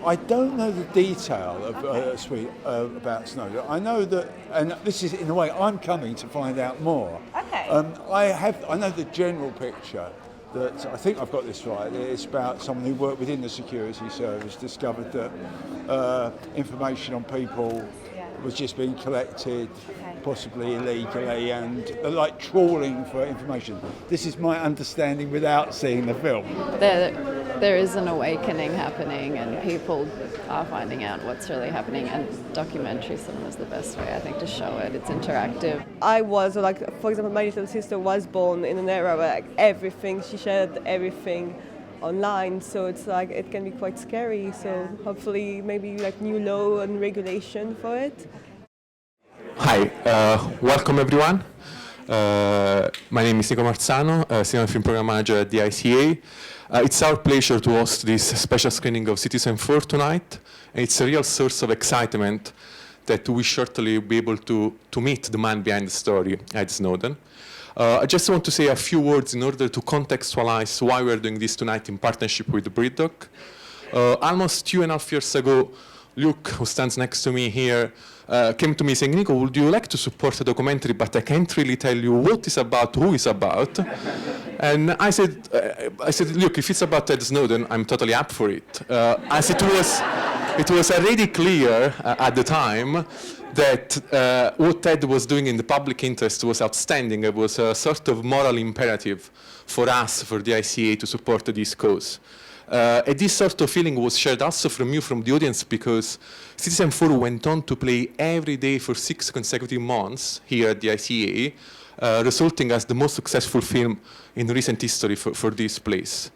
I don't know the detail of about Snowden. I know that, and this is in a way I'm coming to find out more. Okay. I know the general picture. That I think I've got this right. It's about someone who worked within the security service discovered that information on people was just being collected, possibly illegally, and like trawling for information. This is my understanding without seeing the film. There is an awakening happening, and people are finding out what's really happening, and documentary cinema is the best way, I think, to show it. It's interactive. I was, like, for example, my little sister was born in an era where she shared everything online, so it's like it can be quite scary. So hopefully maybe like new law and regulation for it. Hi, welcome everyone. My name is Nico Marzano, Cinema Film Program Manager at the ICA. It's our pleasure to host this special screening of Citizenfour tonight. And it's a real source of excitement that we shortly will be able to meet the man behind the story, Edward Snowden. I just want to say a few words in order to contextualize why we're doing this tonight in partnership with BRITDOC. Almost 2.5 years ago, Luke, who stands next to me here, came to me saying, Nico, would you like to support a documentary, but I can't really tell you what it's about, who it's about. And I said, look, if it's about Ed Snowden, I'm totally up for it. As it was already clear at the time that what Ted was doing in the public interest was outstanding. It was a sort of moral imperative for us, for the ICA, to support this cause. And this sort of feeling was shared also from you, from the audience, because Citizenfour went on to play every day for 6 consecutive months here at the ICA, resulting as the most successful film in recent history for this place.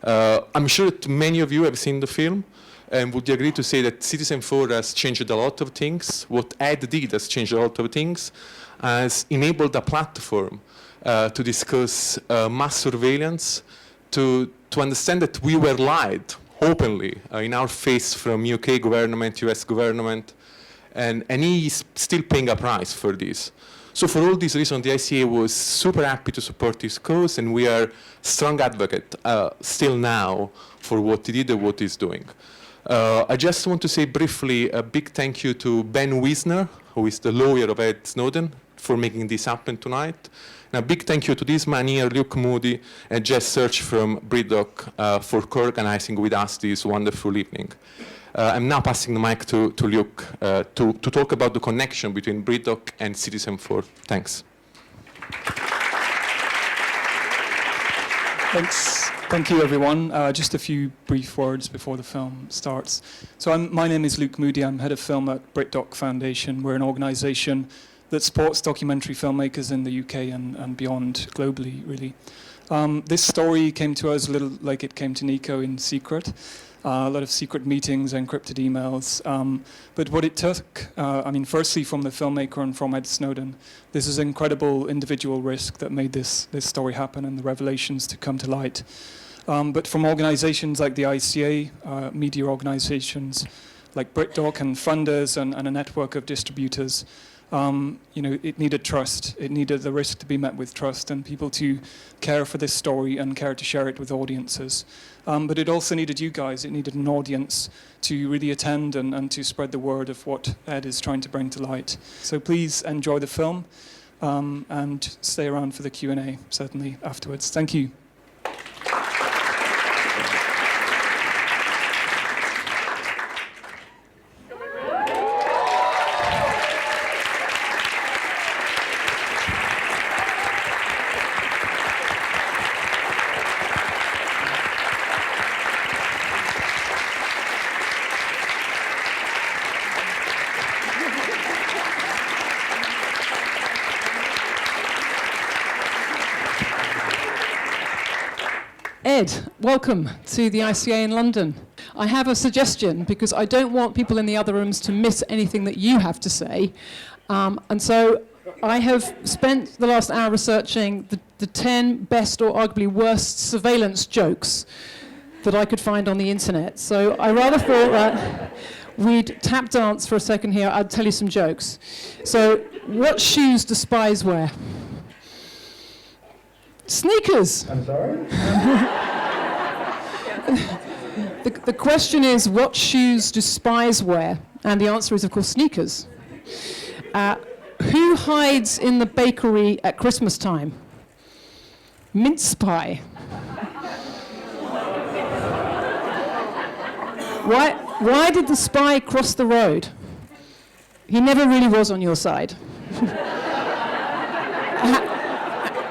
I'm sure that many of you have seen the film, and would you agree to say that Citizenfour has changed a lot of things? What Ed did has changed a lot of things, has enabled a platform to discuss mass surveillance, to understand that we were lied openly in our face from UK government, US government, and he is still paying a price for this. So for all these reasons, the ICA was super happy to support this cause, and we are strong advocate still now for what he did and what he's doing. I just want to say briefly a big thank you to Ben Wisner, who is the lawyer of Ed Snowden, for making this happen tonight. And a big thank you to this man here, Luke Moody, and Jess Search from BRITDOC for co-organizing with us this wonderful evening. I'm now passing the mic to Luke to talk about the connection between BRITDOC and Citizenfour. Thanks. Thanks. Thank you, everyone. Just a few brief words before the film starts. So my name is Luke Moody. I'm head of film at BRITDOC Foundation. We're an organization that supports documentary filmmakers in the UK and beyond, globally, really. This story came to us a little like it came to Nico, in secret. A lot of secret meetings, encrypted emails. But what it took, firstly from the filmmaker and from Ed Snowden, this is incredible individual risk that made this story happen and the revelations to come to light. But from organizations like the ICA, media organizations like BRITDOC and funders and a network of distributors, it needed trust. It needed the risk to be met with trust and people to care for this story and care to share it with audiences. But it also needed you guys. It needed an audience to really attend and to spread the word of what Ed is trying to bring to light. So please enjoy the film and stay around for the Q&A, certainly, afterwards. Thank you. Ed, welcome to the ICA in London. I have a suggestion because I don't want people in the other rooms to miss anything that you have to say. And so I have spent the last hour researching the 10 best or arguably worst surveillance jokes that I could find on the internet. So I rather thought that we'd tap dance for a second here. I'd tell you some jokes. So what shoes do spies wear? Sneakers. I'm sorry? The question is, what shoes do spies wear? And the answer is, of course, sneakers. Who hides in the bakery at Christmas time? Mince pie. Why did the spy cross the road? He never really was on your side.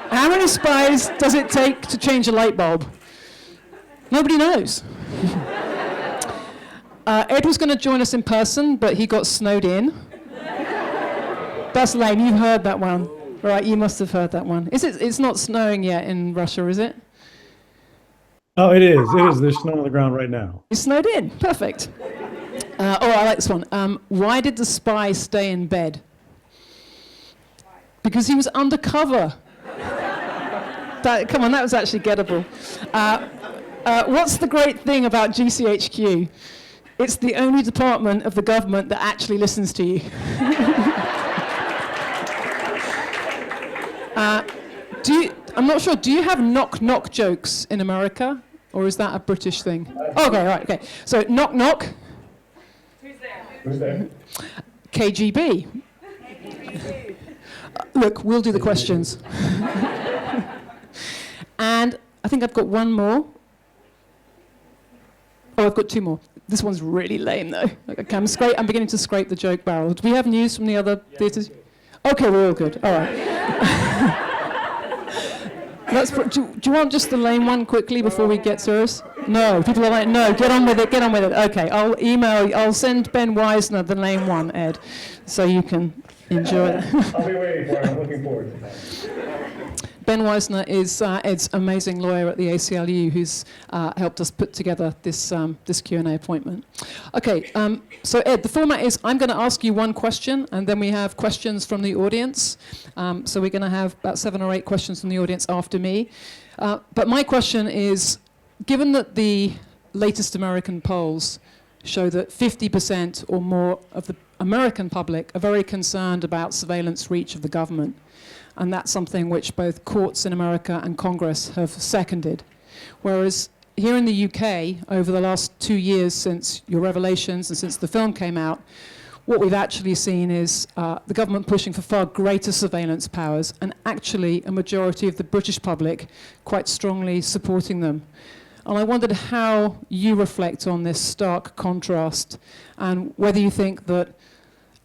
How many spies does it take to change a light bulb? Nobody knows. Ed was going to join us in person, but he got snowed in. That's lame. You've heard that one. Right, you must have heard that one. It's not snowing yet in Russia, is it? Oh, it is. It is. There's snow on the ground right now. It's snowed in. Perfect. I like this one. Why did the spy stay in bed? Because he was undercover. Come on, that was actually gettable. What's the great thing about GCHQ? It's the only department of the government that actually listens to you. I'm not sure, do you have knock-knock jokes in America? Or is that a British thing? Okay, right, okay. So, knock-knock. Who's there? KGB. Look, we'll do the questions. And I think I've got one more. Oh, I've got two more. This one's really lame, though. Okay, I'm beginning to scrape the joke barrel. Do we have news from the other theatres? Okay, we're all good. All right. Do you want just the lame one quickly before we get serious? No, people are like, no, get on with it, get on with it. Okay, I'll send Ben Wisner the lame one, Ed, so you can enjoy it. I'll be waiting for it. I'm looking forward to that. Ben Wisner is Ed's amazing lawyer at the ACLU who's helped us put together this Q&A appointment. Okay, so Ed, the format is I'm going to ask you one question and then we have questions from the audience. So we're going to have about 7 or 8 questions from the audience after me. But my question is, given that the latest American polls show that 50% or more of the American public are very concerned about surveillance reach of the government, and that's something which both courts in America and Congress have seconded. Whereas here in the UK, over the last 2 years since your revelations and since the film came out, what we've actually seen is the government pushing for far greater surveillance powers, and actually a majority of the British public quite strongly supporting them. And I wondered how you reflect on this stark contrast, and whether you think that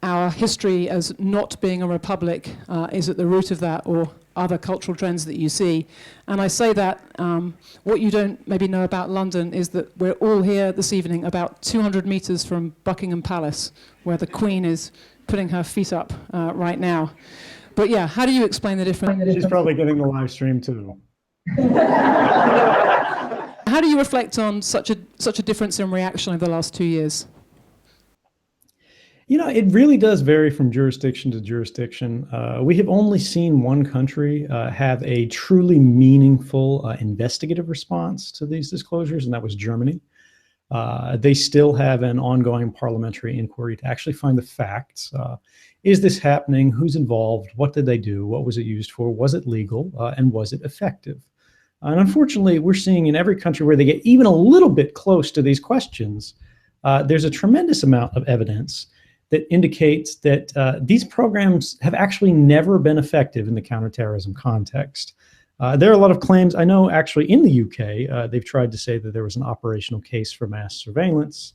our history as not being a republic is at the root of that, or other cultural trends that you see. And I say that what you don't maybe know about London is that we're all here this evening about 200 meters from Buckingham Palace, where the Queen is putting her feet up right now. But yeah, how do you explain the difference? She's probably getting the live stream too. How do you reflect on such a difference in reaction over the last 2 years? You know, it really does vary from jurisdiction to jurisdiction. We have only seen one country have a truly meaningful investigative response to these disclosures, and that was Germany. They still have an ongoing parliamentary inquiry to actually find the facts. Is this happening? Who's involved? What did they do? What was it used for? Was it legal? And was it effective? And unfortunately, we're seeing in every country where they get even a little bit close to these questions, there's a tremendous amount of evidence that indicates that these programs have actually never been effective in the counterterrorism context. There are a lot of claims. I know actually in the UK, they've tried to say that there was an operational case for mass surveillance.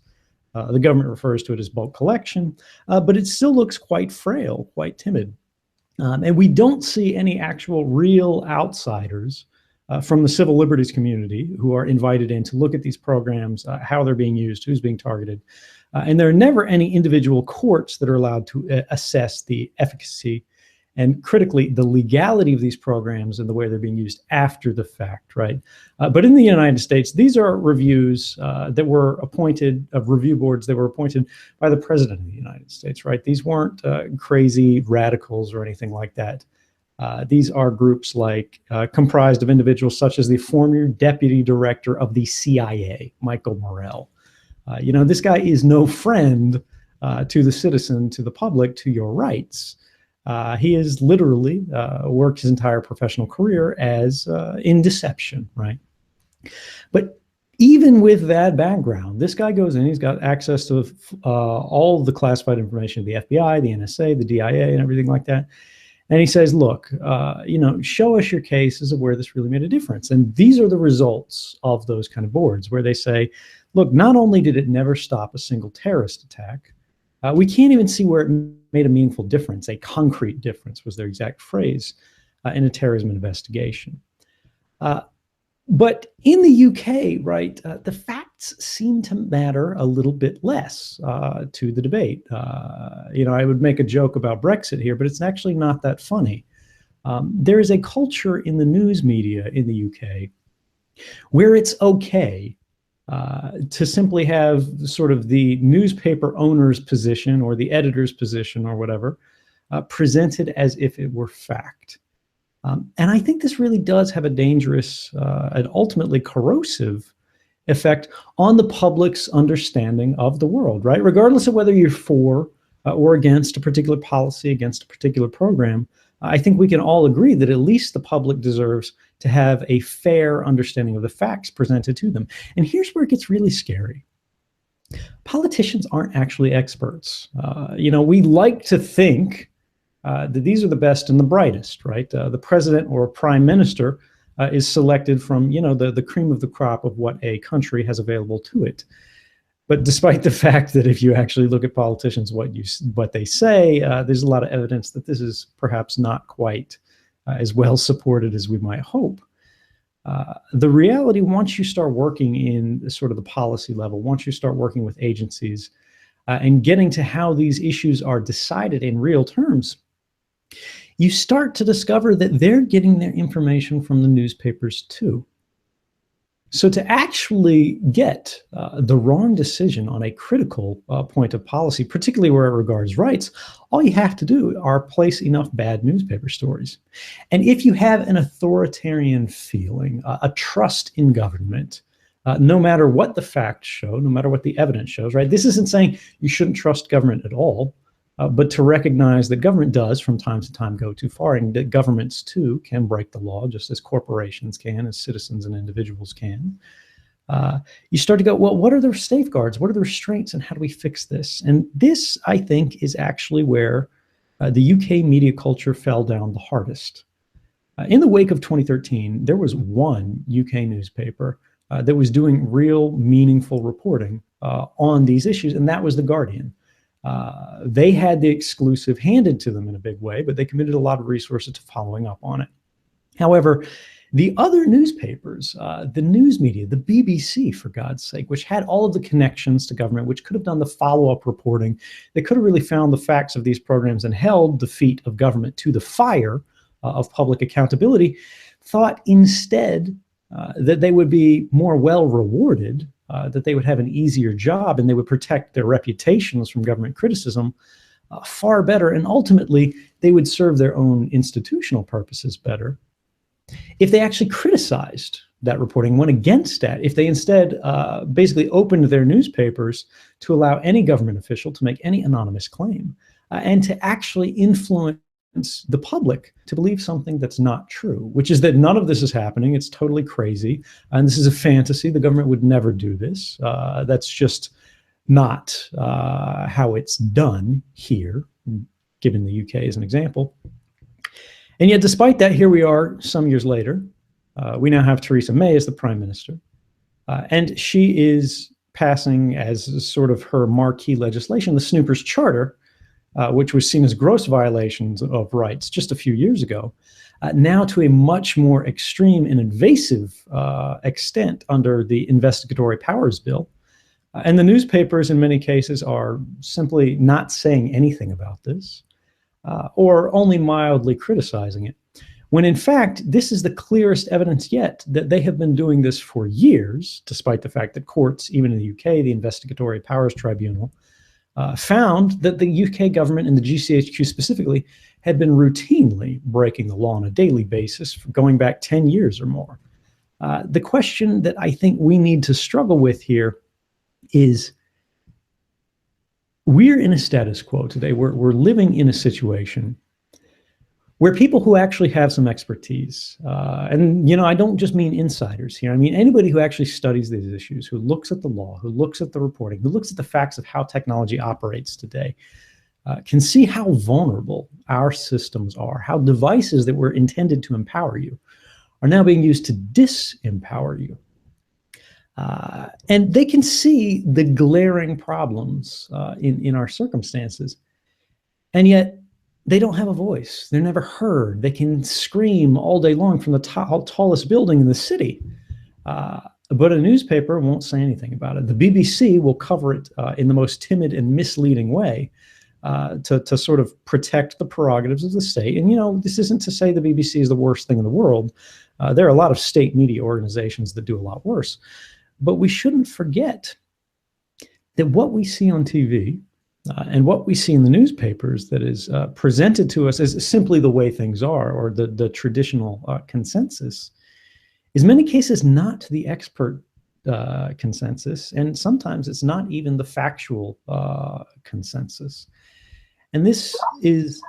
The government refers to it as bulk collection, but it still looks quite frail, quite timid. And we don't see any actual real outsiders from the civil liberties community who are invited in to look at these programs, how they're being used, who's being targeted. And there are never any individual courts that are allowed to assess the efficacy and, critically, the legality of these programs and the way they're being used after the fact, right? But in the United States, these are reviews that were appointed, of review boards that were appointed by the President of the United States, right? These weren't crazy radicals or anything like that. These are groups comprised of individuals such as the former Deputy Director of the CIA, Michael Morrell. This guy is no friend to the citizen, to the public, to your rights. He has literally worked his entire professional career as in deception, right? But even with that background, this guy goes in, he's got access to all the classified information of the FBI, the NSA, the DIA, and everything like that. And he says, look, show us your cases of where this really made a difference. And these are the results of those kind of boards where they say, look, not only did it never stop a single terrorist attack, we can't even see where it made a meaningful difference. A concrete difference was their exact phrase in a terrorism investigation. But in the UK, right, the facts seem to matter a little bit less to the debate. I would make a joke about Brexit here, but it's actually not that funny. There is a culture in the news media in the UK where it's okay to simply have sort of the newspaper owner's position or the editor's position or whatever presented as if it were fact. And I think this really does have a dangerous and ultimately corrosive effect on the public's understanding of the world, right? Regardless of whether you're for or against a particular policy, against a particular program, I think we can all agree that at least the public deserves to have a fair understanding of the facts presented to them. And here's where it gets really scary. Politicians aren't actually experts. We like to think that these are the best and the brightest, right? The president or prime minister is selected from, the cream of the crop of what a country has available to it. But despite the fact that if you actually look at politicians, what they say, there's a lot of evidence that this is perhaps not quite as well supported as we might hope. The reality, once you start working in sort of the policy level, once you start working with agencies and getting to how these issues are decided in real terms, you start to discover that they're getting their information from the newspapers too. So to actually get the wrong decision on a critical point of policy, particularly where it regards rights, all you have to do are place enough bad newspaper stories. And if you have an authoritarian feeling, a trust in government, no matter what the facts show, no matter what the evidence shows, right? This isn't saying you shouldn't trust government at all. But to recognize that government does from time to time go too far, and that governments too can break the law just as corporations can, as citizens and individuals can. You start to go, well, what are the safeguards? What are the restraints, and how do we fix this? And this, I think, is actually where the UK media culture fell down the hardest. In the wake of 2013, there was one UK newspaper that was doing real meaningful reporting on these issues, and that was The Guardian. They had the exclusive handed to them in a big way, but they committed a lot of resources to following up on it. However, the other newspapers, the news media, the BBC, for God's sake, which had all of the connections to government, which could have done the follow-up reporting, they could have really found the facts of these programs and held the feet of government to the fire of public accountability, thought instead that they would be more well rewarded, that they would have an easier job, and they would protect their reputations from government criticism far better, and ultimately they would serve their own institutional purposes better if they actually criticized that reporting, went against that, if they instead basically opened their newspapers to allow any government official to make any anonymous claim and to actually influence the public to believe something that's not true, which is that none of this is happening. It's totally crazy. And this is a fantasy. The government would never do this. That's just not how it's done here, given the UK as an example. And yet, despite that, here we are some years later. We now have Theresa May as the prime minister. And she is passing as sort of her marquee legislation, the Snoopers Charter, which was seen as gross violations of rights just a few years ago, now to a much more extreme and invasive extent under the Investigatory Powers Bill. And the newspapers in many cases are simply not saying anything about this or only mildly criticizing it, when in fact, this is the clearest evidence yet that they have been doing this for years, despite the fact that courts, even in the UK, the Investigatory Powers Tribunal, found that the UK government and the GCHQ specifically had been routinely breaking the law on a daily basis going back 10 years or more. The question that I think we need to struggle with here is we're in a status quo today. We're living in a situation where people who actually have some expertise, and I don't just mean insiders here, I mean anybody who actually studies these issues, who looks at the law, who looks at the reporting, who looks at the facts of how technology operates today, can see how vulnerable our systems are, how devices that were intended to empower you are now being used to disempower you. And they can see the glaring problems in our circumstances, and yet they don't have a voice. They're never heard. They can scream all day long from the tallest building in the city, but a newspaper won't say anything about it. The BBC will cover it in the most timid and misleading way to sort of protect the prerogatives of the state. And, this isn't to say the BBC is the worst thing in the world. There are a lot of state media organizations that do a lot worse. But we shouldn't forget that what we see on TV and what we see in the newspapers that is presented to us as simply the way things are, or the traditional consensus, is in many cases not the expert consensus, and sometimes it's not even the factual consensus. And this is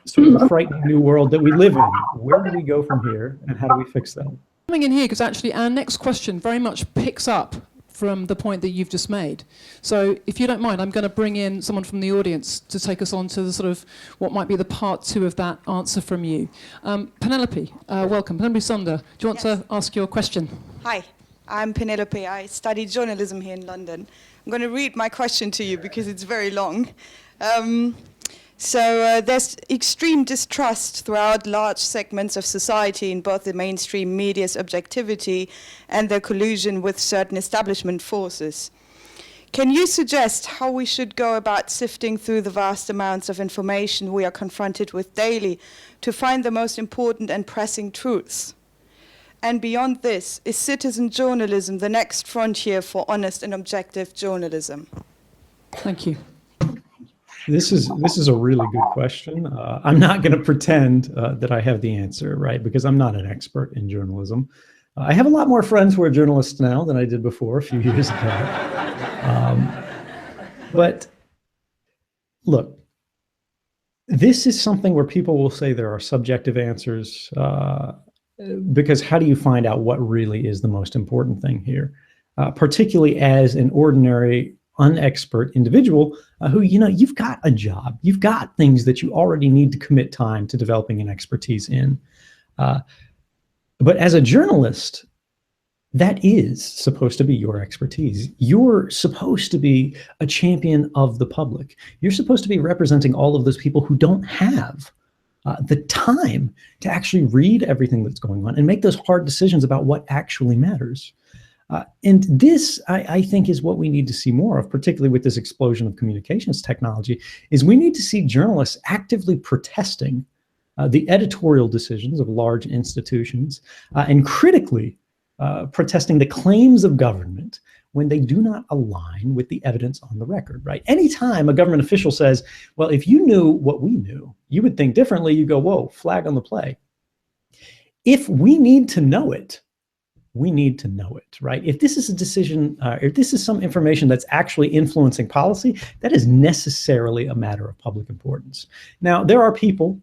sort of the frightening new world that we live in. Where do we go from here, and how do we fix that? Coming in here because actually our next question very much picks up from the point that you've just made. So if you don't mind, I'm going to bring in someone from the audience to take us on to the sort of what might be the part 2 of that answer from you. Penelope, welcome. Penelope Sonder, do you want to ask your question? Hi, I'm Penelope. I studied journalism here in London. I'm going to read my question to you because it's very long. So there's extreme distrust throughout large segments of society in both the mainstream media's objectivity and their collusion with certain establishment forces. Can you suggest how we should go about sifting through the vast amounts of information we are confronted with daily to find the most important and pressing truths? And beyond this, is citizen journalism the next frontier for honest and objective journalism? Thank you. This is a really good question. I'm not going to pretend that I have the answer, right? Because I'm not an expert in journalism. I have a lot more friends who are journalists now than I did before a few years ago. But look, this is something where people will say there are subjective answers, because how do you find out what really is the most important thing here? Particularly as an ordinary unexpert individual who, you've got a job, you've got things that you already need to commit time to developing an expertise in. But as a journalist, that is supposed to be your expertise. You're supposed to be a champion of the public. You're supposed to be representing all of those people who don't have the time to actually read everything that's going on and make those hard decisions about what actually matters. And this, I think, is what we need to see more of, particularly with this explosion of communications technology, is we need to see journalists actively protesting the editorial decisions of large institutions and critically protesting the claims of government when they do not align with the evidence on the record, right? Anytime a government official says, well, if you knew what we knew, you would think differently, you go, whoa, flag on the play. If we need to know it, we need to know it, right? If this is a decision, if this is some information that's actually influencing policy, that is necessarily a matter of public importance. Now, there are people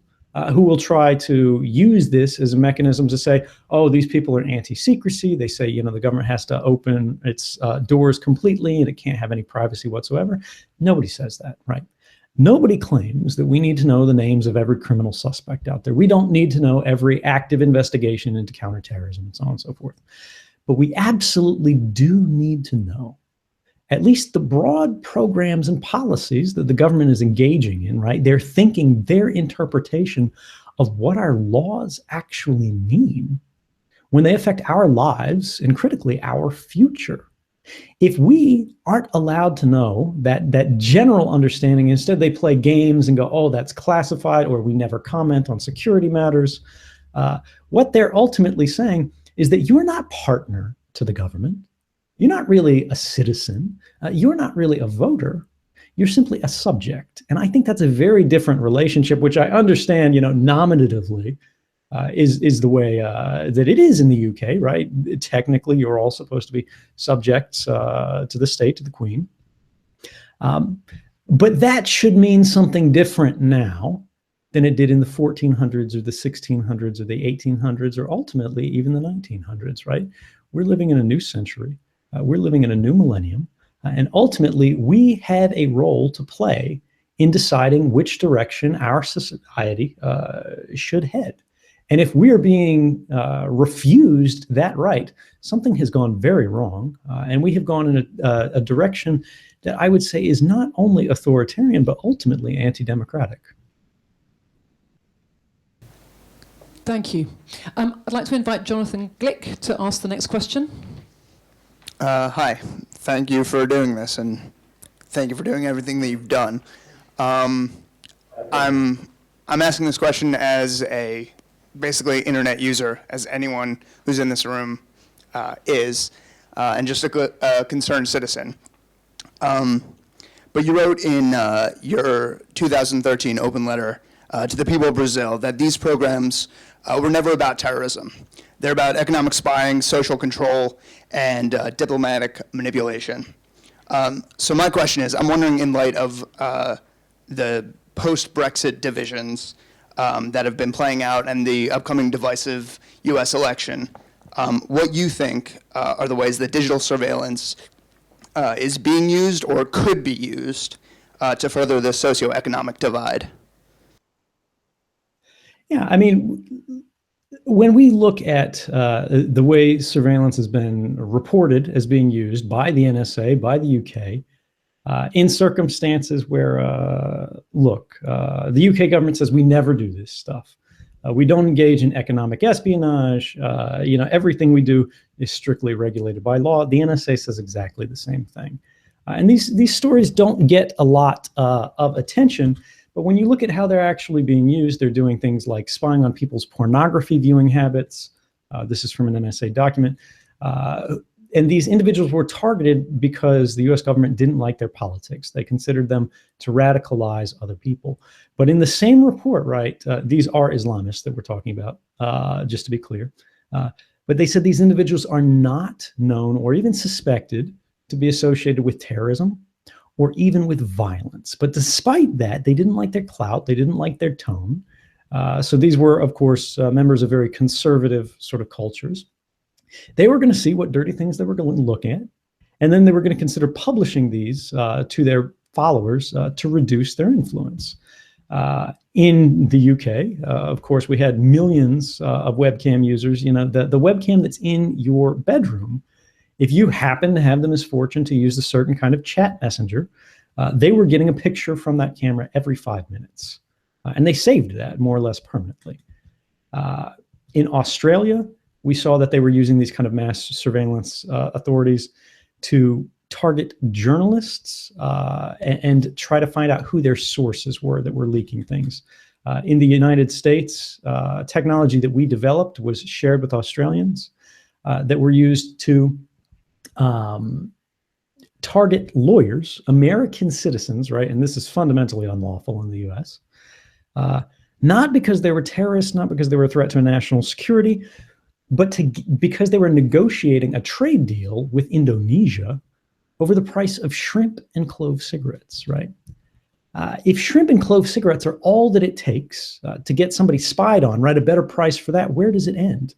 who will try to use this as a mechanism to say, oh, these people are anti-secrecy. They say, the government has to open its doors completely and it can't have any privacy whatsoever. Nobody says that, right? Nobody claims that we need to know the names of every criminal suspect out there. We don't need to know every active investigation into counterterrorism and so on and so forth. But we absolutely do need to know at least the broad programs and policies that the government is engaging in, right? They're thinking, their interpretation of what our laws actually mean when they affect our lives and critically our future. If we aren't allowed to know that general understanding, instead they play games and go, oh, that's classified, or we never comment on security matters. What they're ultimately saying is that you're not partner to the government. You're not really a citizen. You're not really a voter. You're simply a subject. And I think that's a very different relationship, which I understand, nominatively is the way that it is in the UK, right? Technically, you're all supposed to be subjects to the state, to the Queen. But that should mean something different now than it did in the 1400s or the 1600s or the 1800s or ultimately even the 1900s, right? We're living in a new century. We're living in a new millennium. And ultimately, we have a role to play in deciding which direction our society should head. And if we are being refused that right, something has gone very wrong. And we have gone in a direction that I would say is not only authoritarian, but ultimately anti-democratic. Thank you. I'd like to invite Jonathan Glick to ask the next question. Hi. Thank you for doing this, and thank you for doing everything that you've done. I'm asking this question as a basically internet user, as anyone who's in this room is, and just a concerned citizen. But you wrote in your 2013 open letter to the people of Brazil that these programs were never about terrorism. They're about economic spying, social control, and diplomatic manipulation. So my question is, I'm wondering, in light of the post-Brexit divisions that have been playing out and the upcoming divisive US election, what you think are the ways that digital surveillance is being used or could be used to further the socioeconomic divide? Yeah, I mean, when we look at the way surveillance has been reported as being used by the NSA, by the UK, in circumstances where, the UK government says we never do this stuff. We don't engage in economic espionage. Everything we do is strictly regulated by law. The NSA says exactly the same thing. And these stories don't get a lot of attention. But when you look at how they're actually being used, they're doing things like spying on people's pornography viewing habits. This is from an NSA document. And these individuals were targeted because the US government didn't like their politics. They considered them to radicalize other people. But in the same report, right, these are Islamists that we're talking about, just to be clear. But they said these individuals are not known or even suspected to be associated with terrorism or even with violence. But despite that, they didn't like their clout, they didn't like their tone. So these were, of course, members of very conservative sort of cultures. They were going to see what dirty things they were going to look at, and then they were going to consider publishing these to their followers to reduce their influence. In the UK, of course, we had millions of webcam users. The webcam that's in your bedroom, if you happen to have the misfortune to use a certain kind of chat messenger, they were getting a picture from that camera every 5 minutes. And they saved that more or less permanently. In Australia, we saw that they were using these kind of mass surveillance authorities to target journalists and try to find out who their sources were that were leaking things. In the United States, technology that we developed was shared with Australians that were used to target lawyers, American citizens, right? And this is fundamentally unlawful in the US. Not because they were terrorists, not because they were a threat to national security, but because they were negotiating a trade deal with Indonesia over the price of shrimp and clove cigarettes, right? If shrimp and clove cigarettes are all that it takes to get somebody spied on, right, a better price for that, where does it end?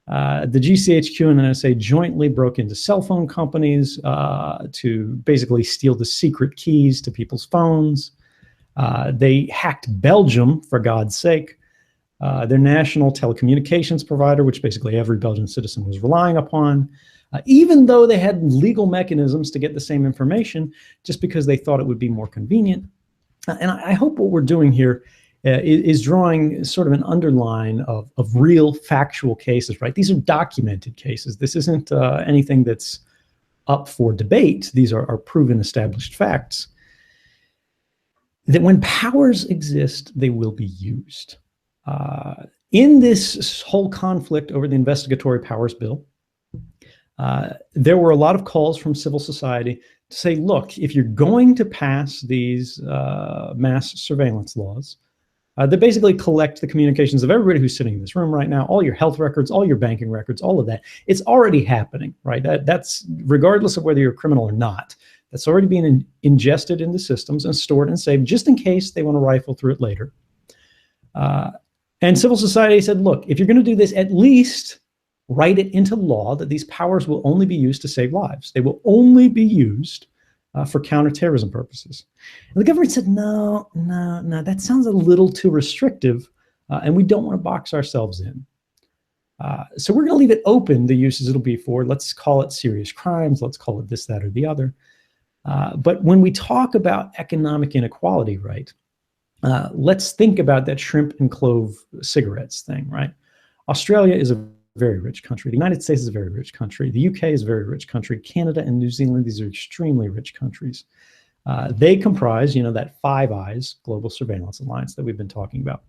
The GCHQ and NSA jointly broke into cell phone companies to basically steal the secret keys to people's phones. They hacked Belgium, for God's sake. Their national telecommunications provider, which basically every Belgian citizen was relying upon, even though they had legal mechanisms to get the same information, just because they thought it would be more convenient. And I hope what we're doing here is drawing sort of an underline of real factual cases, right? These are documented cases. This isn't anything that's up for debate. These are proven, established facts. That when powers exist, they will be used. In this whole conflict over the Investigatory Powers Bill, there were a lot of calls from civil society to say, look, if you're going to pass these mass surveillance laws, that basically collect the communications of everybody who's sitting in this room right now, all your health records, all your banking records, all of that. It's already happening, right? That's regardless of whether you're a criminal or not. That's already being ingested into systems and stored and saved just in case they want to rifle through it later. And civil society said, look, if you're going to do this, at least write it into law that these powers will only be used to save lives. They will only be used for counterterrorism purposes. And the government said, no, that sounds a little too restrictive, and we don't want to box ourselves in. So we're going to leave it open, the uses it'll be for. Let's call it serious crimes. Let's call it this, that, or the other. But when we talk about economic inequality, right, let's think about that shrimp and clove cigarettes thing, right? Australia is a very rich country. The United States is a very rich country. The UK is a very rich country. Canada and New Zealand, these are extremely rich countries. They comprise, that Five Eyes global surveillance alliance that we've been talking about.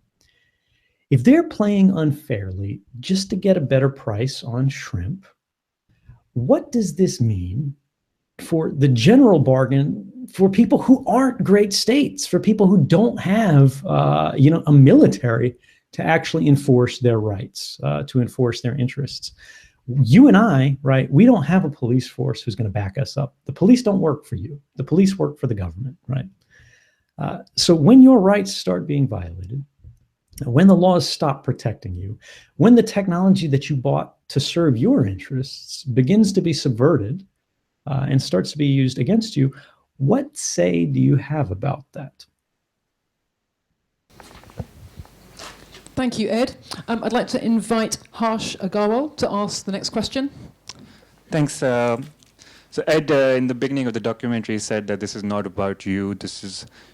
If they're playing unfairly just to get a better price on shrimp, what does this mean for the general bargain for people who aren't great states, for people who don't have, a military to actually enforce their rights, to enforce their interests? You and I, right, we don't have a police force who's going to back us up. The police don't work for you. The police work for the government, right? So when your rights start being violated, when the laws stop protecting you, when the technology that you bought to serve your interests begins to be subverted and starts to be used against you, what say do you have about that? Thank you, Ed. I'd like to invite Harsh Agarwal to ask the next question. Thanks. So Ed, in the beginning of the documentary, said that this is not about you.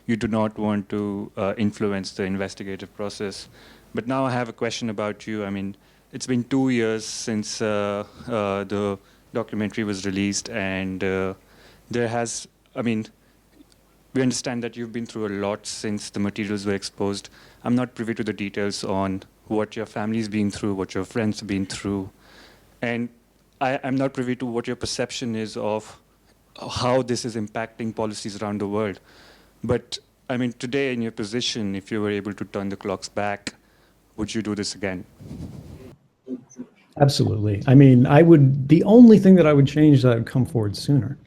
You do not want to influence the investigative process. But now I have a question about you. I mean, it's been 2 years since the documentary was released, and we understand that you've been through a lot since the materials were exposed. I'm not privy to the details on what your family's been through, what your friends have been through. And I'm not privy to what your perception is of how this is impacting policies around the world. But I mean, today in your position, if you were able to turn the clocks back, would you do this again? Absolutely. I mean, the only thing that I would change is that I would come forward sooner.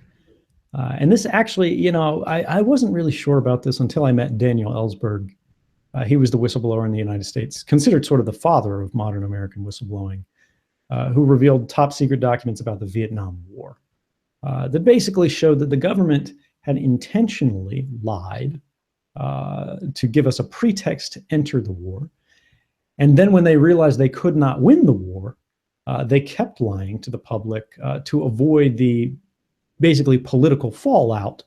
And this actually, I wasn't really sure about this until I met Daniel Ellsberg. He was the whistleblower in the United States, considered sort of the father of modern American whistleblowing, who revealed top secret documents about the Vietnam War that basically showed that the government had intentionally lied to give us a pretext to enter the war. And then when they realized they could not win the war, they kept lying to the public to avoid the basically political fallout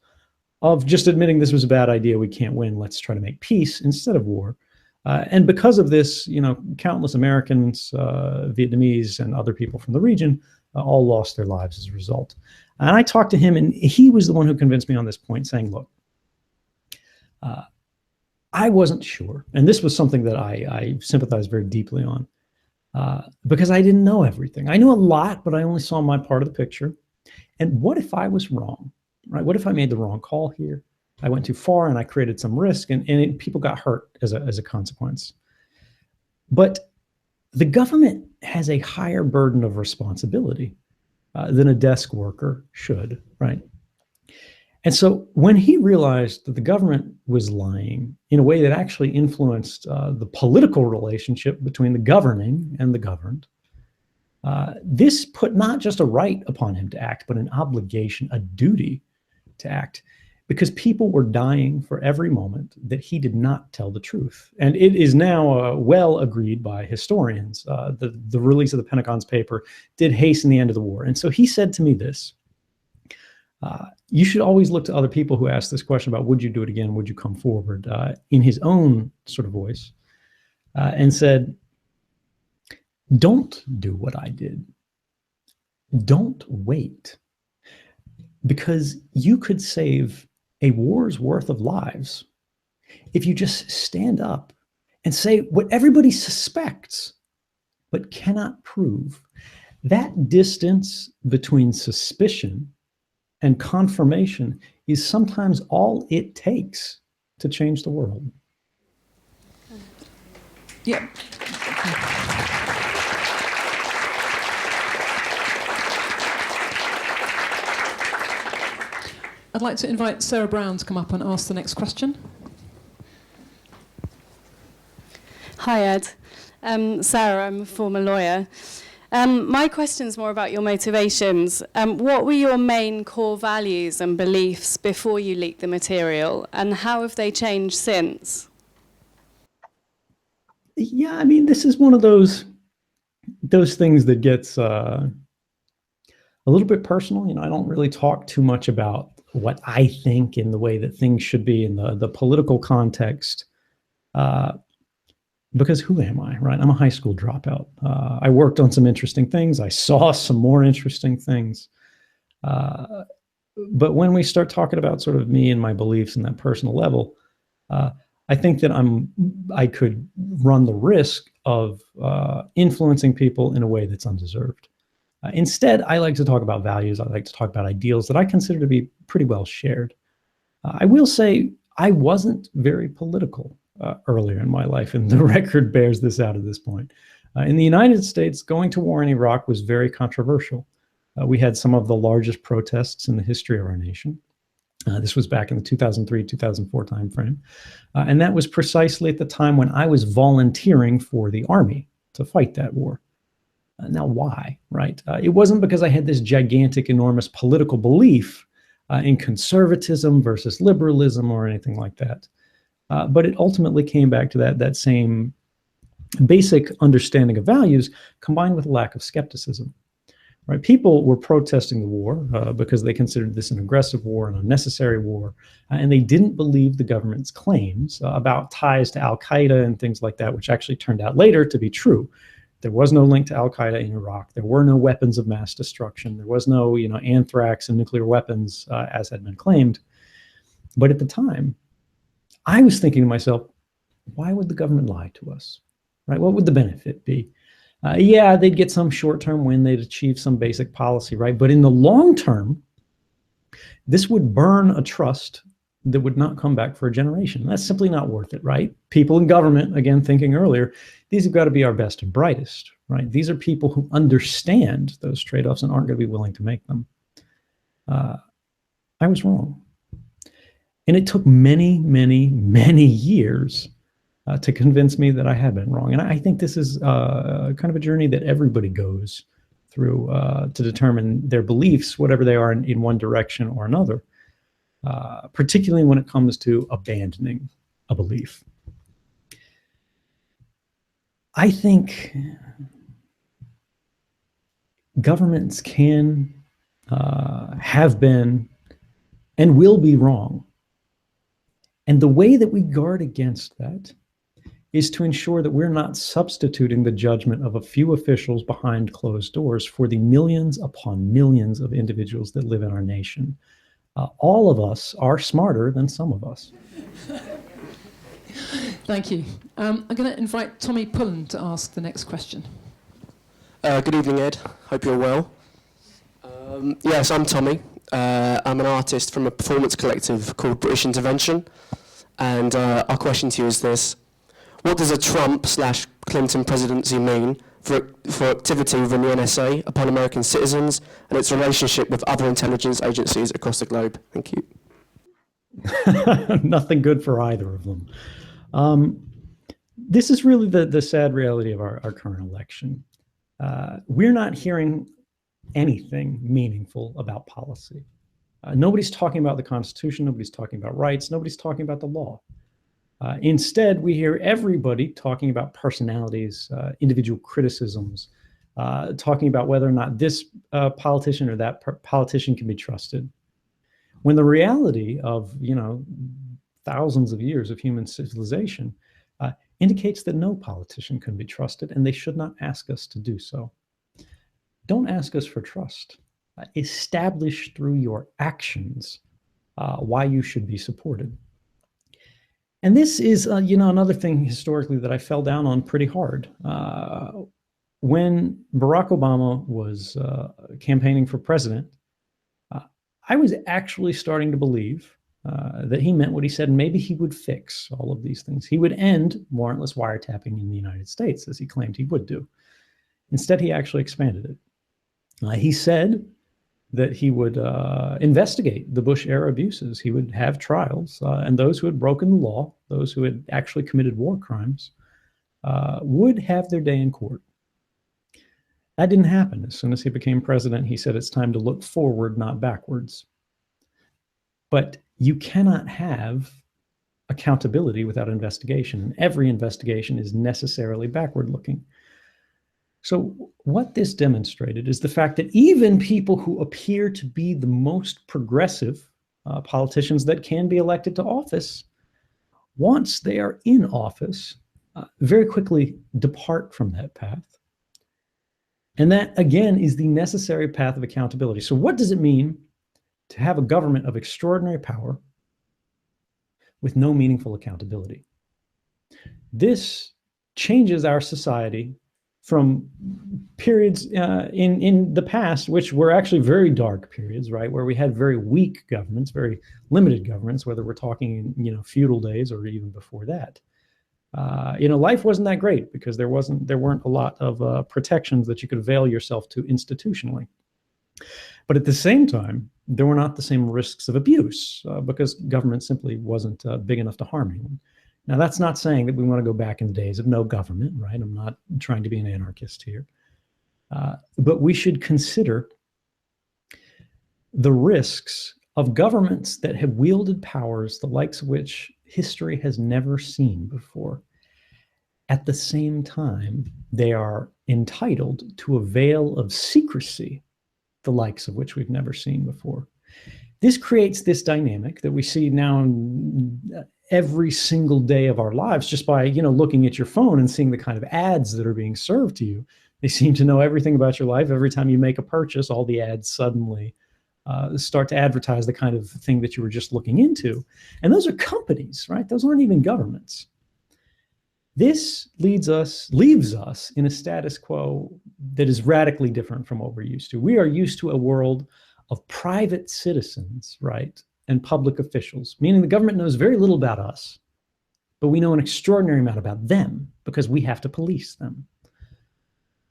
of just admitting this was a bad idea, we can't win, let's try to make peace instead of war. And because of this, countless Americans, Vietnamese, and other people from the region all lost their lives as a result. And I talked to him, and he was the one who convinced me on this point, saying, look, I wasn't sure. And this was something that I sympathized very deeply on because I didn't know everything. I knew a lot, but I only saw my part of the picture. And what if I was wrong, right? What if I made the wrong call here? I went too far and I created some risk, and people got hurt as a consequence. But the government has a higher burden of responsibility than a desk worker should, right? And so when he realized that the government was lying in a way that actually influenced the political relationship between the governing and the governed, this put not just a right upon him to act, but an obligation, a duty to act, because people were dying for every moment that he did not tell the truth. And it is now well agreed by historians. The release of the Pentagon's paper did hasten the end of the war. And so he said to me this, you should always look to other people who ask this question about, would you do it again? Would you come forward? In his own sort of voice, and said, don't do what I did. Don't wait, because you could save a war's worth of lives if you just stand up and say what everybody suspects but cannot prove. That distance between suspicion and confirmation is sometimes all it takes to change the world. Yeah. I'd like to invite Sarah Brown to come up and ask the next question. Hi, Ed. Sarah, I'm a former lawyer. My question is more about your motivations. What were your main core values and beliefs before you leaked the material, and how have they changed since? Yeah, I mean, this is one of those things that gets a little bit personal. You know, I don't really talk too much about what I think in the way that things should be in the political context. Because who am I, right? I'm a high school dropout. I worked on some interesting things. I saw some more interesting things. But when we start talking about sort of me and my beliefs in that personal level, I think that I could run the risk of influencing people in a way that's undeserved. Instead, I like to talk about values. I like to talk about ideals that I consider to be pretty well shared. I will say I wasn't very political earlier in my life, and the record bears this out at this point. In the United States, going to war in Iraq was very controversial. We had some of the largest protests in the history of our nation. This was back in the 2003-2004 timeframe. And that was precisely at the time when I was volunteering for the Army to fight that war. Now, why, right? It wasn't because I had this gigantic, enormous political belief in conservatism versus liberalism or anything like that. But it ultimately came back to that same basic understanding of values combined with a lack of skepticism. Right? People were protesting the war because they considered this an aggressive war, an unnecessary war, and they didn't believe the government's claims about ties to Al-Qaeda and things like that, which actually turned out later to be true. There was no link to Al-Qaeda in Iraq. There were no weapons of mass destruction. There was no, anthrax and nuclear weapons as had been claimed. But at the time, I was thinking to myself, why would the government lie to us? Right? What would the benefit be? Yeah, they'd get some short-term win, they'd achieve some basic policy, right? But in the long term, this would burn a trust that would not come back for a generation. That's simply not worth it, right? People in government, again, thinking earlier, these have got to be our best and brightest, right? These are people who understand those trade-offs and aren't going to be willing to make them. I was wrong. And it took many, many, many years to convince me that I had been wrong. And I think this is kind of a journey that everybody goes through to determine their beliefs, whatever they are in one direction or another, particularly when it comes to abandoning a belief. I think governments can, have been, and will be wrong. And the way that we guard against that is to ensure that we're not substituting the judgment of a few officials behind closed doors for the millions upon millions of individuals that live in our nation. All of us are smarter than some of us. Thank you. I'm going to invite Tommy Pullen to ask the next question. Good evening, Ed. Hope you're well. Yes, I'm Tommy. I'm an artist from a performance collective called British Intervention. And our question to you is this. What does a Trump/Clinton presidency mean for activity within the NSA upon American citizens and its relationship with other intelligence agencies across the globe? Thank you. Nothing good for either of them. This is really the sad reality of our current election. We're not hearing anything meaningful about policy. Nobody's talking about the Constitution. Nobody's talking about rights. Nobody's talking about the law. Instead, we hear everybody talking about personalities, individual criticisms, talking about whether or not this politician or that politician can be trusted. When the reality of, thousands of years of human civilization indicates that no politician can be trusted, and they should not ask us to do so. Don't ask us for trust. Establish through your actions why you should be supported. And this is, another thing historically that I fell down on pretty hard. When Barack Obama was campaigning for president, I was actually starting to believe that he meant what he said, and maybe he would fix all of these things. He would end warrantless wiretapping in the United States, as he claimed he would do. Instead, he actually expanded it. He said that he would investigate the Bush-era abuses. He would have trials, and those who had broken the law, those who had actually committed war crimes, would have their day in court. That didn't happen. As soon as he became president, he said it's time to look forward, not backwards. But you cannot have accountability without investigation, and every investigation is necessarily backward-looking. So what this demonstrated is the fact that even people who appear to be the most progressive politicians that can be elected to office, once they are in office, very quickly depart from that path. And that, again, is the necessary path of accountability. So what does it mean to have a government of extraordinary power with no meaningful accountability? This changes our society from periods in the past, which were actually very dark periods, right, where we had very weak governments, very limited governments, whether we're talking in feudal days or even before that. Life wasn't that great because there weren't a lot of protections that you could avail yourself to institutionally. But at the same time, there were not the same risks of abuse because government simply wasn't big enough to harm anyone. Now, that's not saying that we want to go back in the days of no government, right? I'm not trying to be an anarchist here. But we should consider the risks of governments that have wielded powers the likes of which history has never seen before. At the same time, they are entitled to a veil of secrecy, the likes of which we've never seen before. This creates this dynamic that we see now every single day of our lives just by, looking at your phone and seeing the kind of ads that are being served to you. They seem to know everything about your life. Every time you make a purchase, all the ads suddenly start to advertise the kind of thing that you were just looking into. And those are companies, right? Those aren't even governments. This leaves us in a status quo that is radically different from what we're used to. We are used to a world of private citizens, right, and public officials, meaning the government knows very little about us, but we know an extraordinary amount about them because we have to police them.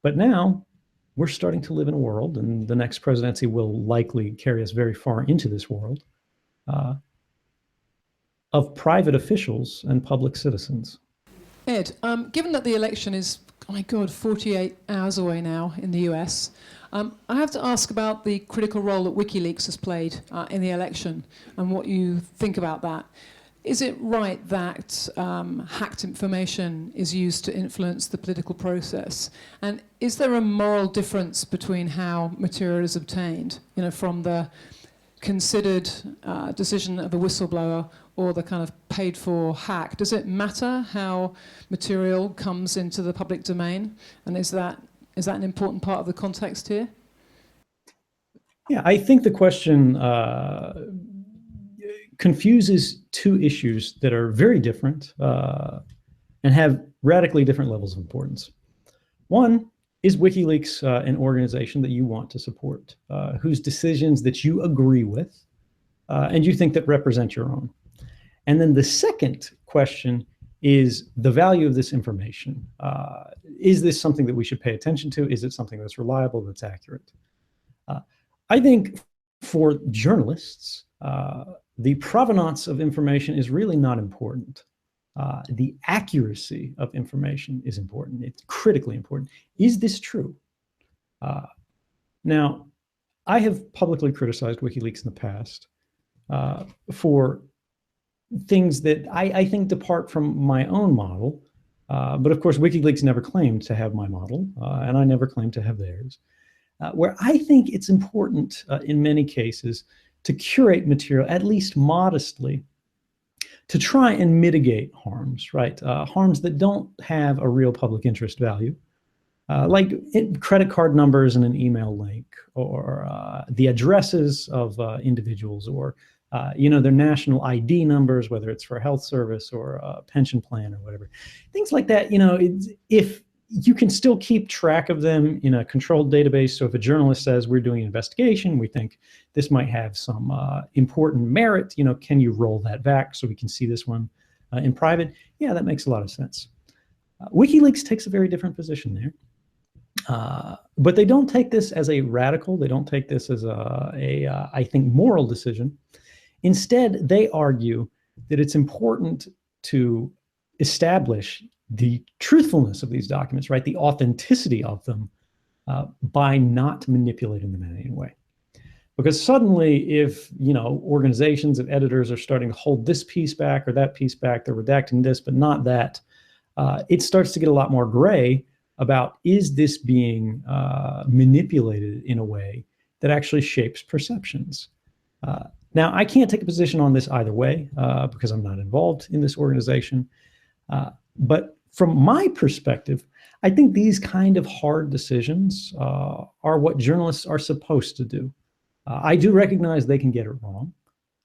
But now we're starting to live in a world, and the next presidency will likely carry us very far into this world, of private officials and public citizens. Ed, given that the election is, oh my God, 48 hours away now in the US, I have to ask about the critical role that WikiLeaks has played in the election and what you think about that. Is it right that hacked information is used to influence the political process? And is there a moral difference between how material is obtained, from the considered decision of a whistleblower or the kind of paid-for hack? Does it matter how material comes into the public domain? And is that an important part of the context here? Yeah, I think the question confuses two issues that are very different and have radically different levels of importance. One, is WikiLeaks an organization that you want to support, whose decisions that you agree with and you think that represent your own? And then the second question is the value of this information. Is this something that we should pay attention to? Is it something that's reliable, that's accurate? I think for journalists, the provenance of information is really not important. The accuracy of information is important. It's critically important. Is this true? Now, I have publicly criticized WikiLeaks in the past for things that I think depart from my own model. But of course, WikiLeaks never claimed to have my model, and I never claimed to have theirs. Where I think it's important in many cases to curate material, at least modestly, to try and mitigate harms, right? Harms that don't have a real public interest value, like credit card numbers and an email link, or the addresses of individuals, or their national ID numbers, whether it's for a health service or a pension plan or whatever. Things like that, if you can still keep track of them in a controlled database. So if a journalist says we're doing an investigation, we think this might have some important merit, can you roll that back so we can see this one in private? Yeah, that makes a lot of sense. WikiLeaks takes a very different position there. But they don't take this as a radical. They don't take this as I think, moral decision. Instead, they argue that it's important to establish the truthfulness of these documents, right? The authenticity of them by not manipulating them in any way. Because suddenly, if organizations of editors are starting to hold this piece back or that piece back, they're redacting this but not that, it starts to get a lot more gray about, is this being manipulated in a way that actually shapes perceptions? Now, I can't take a position on this either way because I'm not involved in this organization. But from my perspective, I think these kind of hard decisions are what journalists are supposed to do. I do recognize they can get it wrong.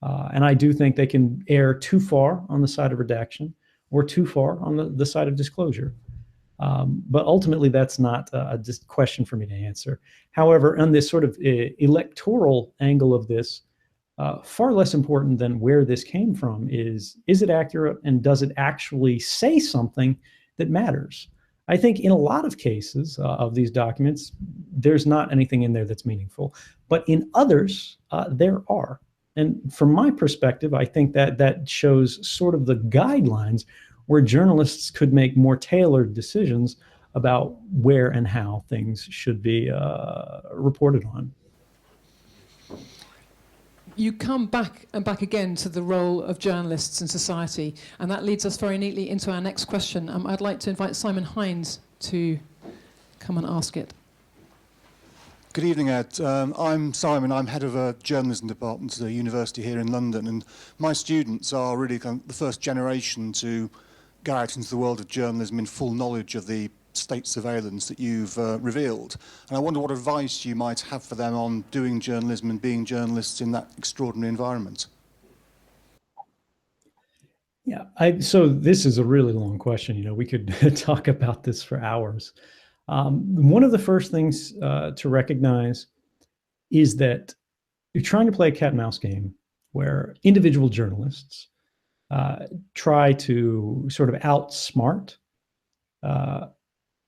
And I do think they can err too far on the side of redaction or too far on the side of disclosure. But ultimately, that's not a question for me to answer. However, on this sort of electoral angle of this, far less important than where this came from is it accurate and does it actually say something that matters? I think in a lot of cases of these documents, there's not anything in there that's meaningful, but in others, there are. And from my perspective, I think that shows sort of the guidelines where journalists could make more tailored decisions about where and how things should be reported on. You come back and back again to the role of journalists in society, and that leads us very neatly into our next question. I'd like to invite Simon Hines to come and ask it. Good evening, Ed. I'm Simon. I'm head of a journalism department at a university here in London, and my students are really the first generation to go out into the world of journalism in full knowledge of the state surveillance that you've revealed. And I wonder what advice you might have for them on doing journalism and being journalists in that extraordinary environment. Yeah, so this is a really long question. We could talk about this for hours. One of the first things to recognize is that you're trying to play a cat and mouse game where individual journalists try to sort of outsmart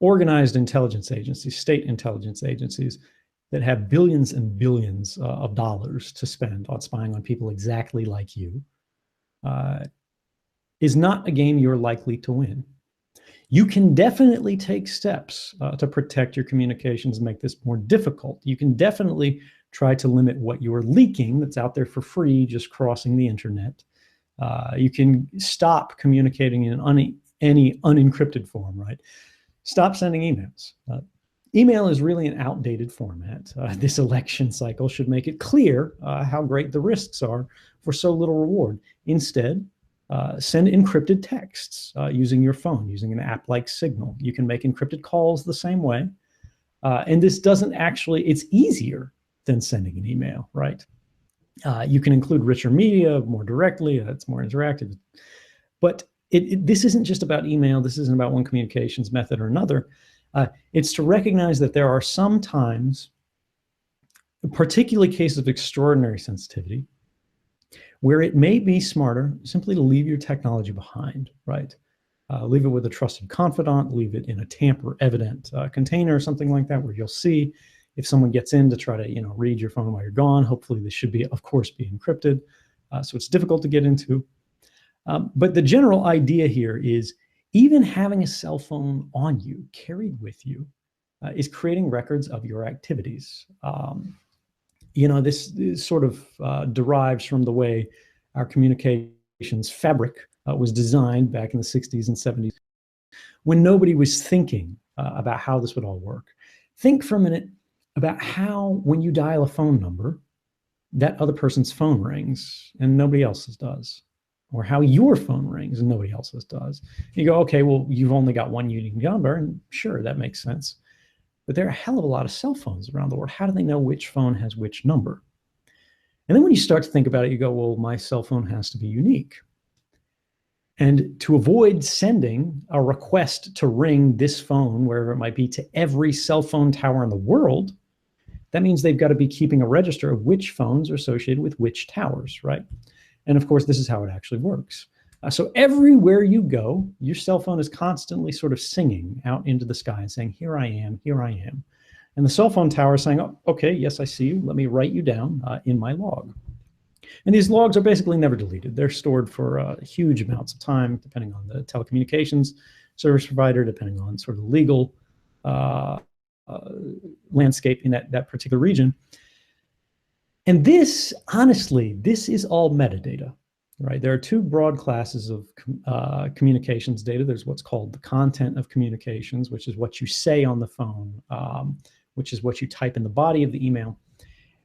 organized intelligence agencies, state intelligence agencies that have billions and billions of dollars to spend on spying on people exactly like you, is not a game you're likely to win. You can definitely take steps to protect your communications and make this more difficult. You can definitely try to limit what you're leaking that's out there for free, just crossing the internet. You can stop communicating in any unencrypted form, right? Stop sending emails. Email is really an outdated format. This election cycle should make it clear how great the risks are for so little reward. Instead, send encrypted texts using your phone, using an app like Signal. You can make encrypted calls the same way. And this doesn't actually, it's easier than sending an email, right? You can include richer media more directly. It's more interactive. But this isn't just about email. This isn't about one communications method or another. It's to recognize that there are some times, particularly cases of extraordinary sensitivity, where it may be smarter simply to leave your technology behind, right? Leave it with a trusted confidant, leave it in a tamper-evident container or something like that, where you'll see if someone gets in to try to read your phone while you're gone. Hopefully this should be, of course, be encrypted, so it's difficult to get into. But the general idea here is even having a cell phone on you, carried with you, is creating records of your activities. This sort of derives from the way our communications fabric was designed back in the 60s and 70s, when nobody was thinking about how this would all work. Think for a minute about how, when you dial a phone number, that other person's phone rings and nobody else's does. Or how your phone rings and nobody else's does. You go, okay, well, you've only got one unique number, and sure, that makes sense. But there are a hell of a lot of cell phones around the world. How do they know which phone has which number? And then when you start to think about it, you go, well, my cell phone has to be unique. And to avoid sending a request to ring this phone, wherever it might be, to every cell phone tower in the world, that means they've got to be keeping a register of which phones are associated with which towers, right? And of course, this is how it actually works. So everywhere you go, your cell phone is constantly sort of singing out into the sky and saying, here I am, here I am. And the cell phone tower is saying, oh, okay, yes, I see you. Let me write you down in my log. And these logs are basically never deleted. They're stored for huge amounts of time, depending on the telecommunications service provider, depending on sort of the legal landscape in that particular region. And this, honestly, this is all metadata, right? There are two broad classes of communications data. There's what's called the content of communications, which is what you say on the phone, which is what you type in the body of the email.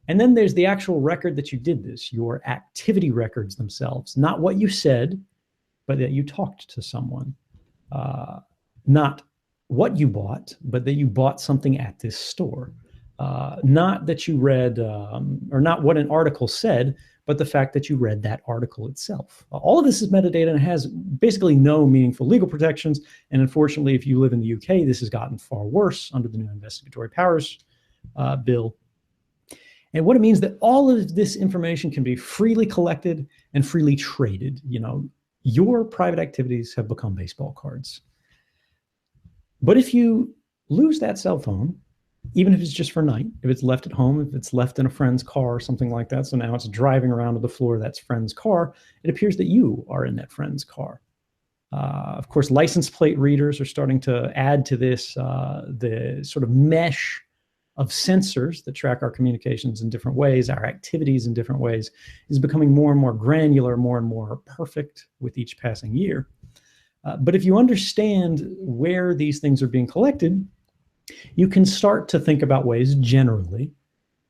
And then there's the actual record that you did this, your activity records themselves, not what you said, but that you talked to someone, not what you bought, but that you bought something at this store. Not that you read, or not what an article said, but the fact that you read that article itself. All of this is metadata and has basically no meaningful legal protections. And unfortunately, if you live in the UK, this has gotten far worse under the new Investigatory Powers Bill. And what it means that all of this information can be freely collected and freely traded. You know, your private activities have become baseball cards. But if you lose that cell phone, even if it's just for a night, if it's left at home, if it's left in a friend's car or something like that, so now it's driving around to the floor of that friend's car, it appears that you are in that friend's car. Of course, license plate readers are starting to add to this, the sort of mesh of sensors that track our communications in different ways, our activities in different ways, is becoming more and more granular, more and more perfect with each passing year. But if you understand where these things are being collected, you can start to think about ways generally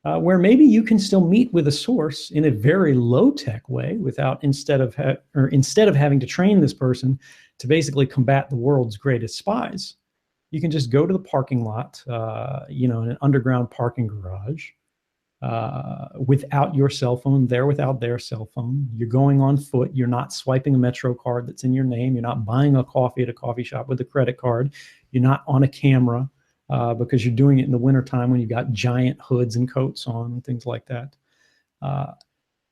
where maybe you can still meet with a source in a very low-tech way without instead of having to train this person to basically combat the world's greatest spies. You can just go to the parking lot, in an underground parking garage without your cell phone, there without their cell phone. You're going on foot. You're not swiping a Metro card that's in your name. You're not buying a coffee at a coffee shop with a credit card. You're not on a camera because you're doing it in the wintertime when you've got giant hoods and coats on and things like that.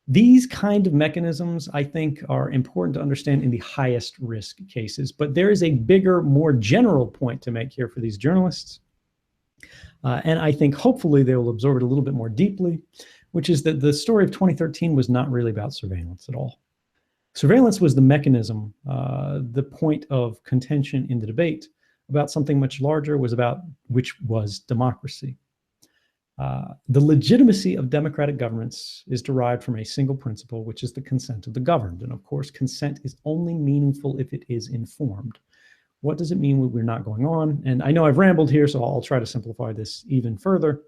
These kind of mechanisms, I think, are important to understand in the highest risk cases. But there is a bigger, more general point to make here for these journalists. And I think hopefully they will absorb it a little bit more deeply, which is that the story of 2013 was not really about surveillance at all. Surveillance was the mechanism, the point of contention in the debate about something much larger, which was democracy. The legitimacy of democratic governments is derived from a single principle, which is the consent of the governed. And of course, consent is only meaningful if it is informed. What does it mean when we're not going on? And I know I've rambled here, so I'll try to simplify this even further.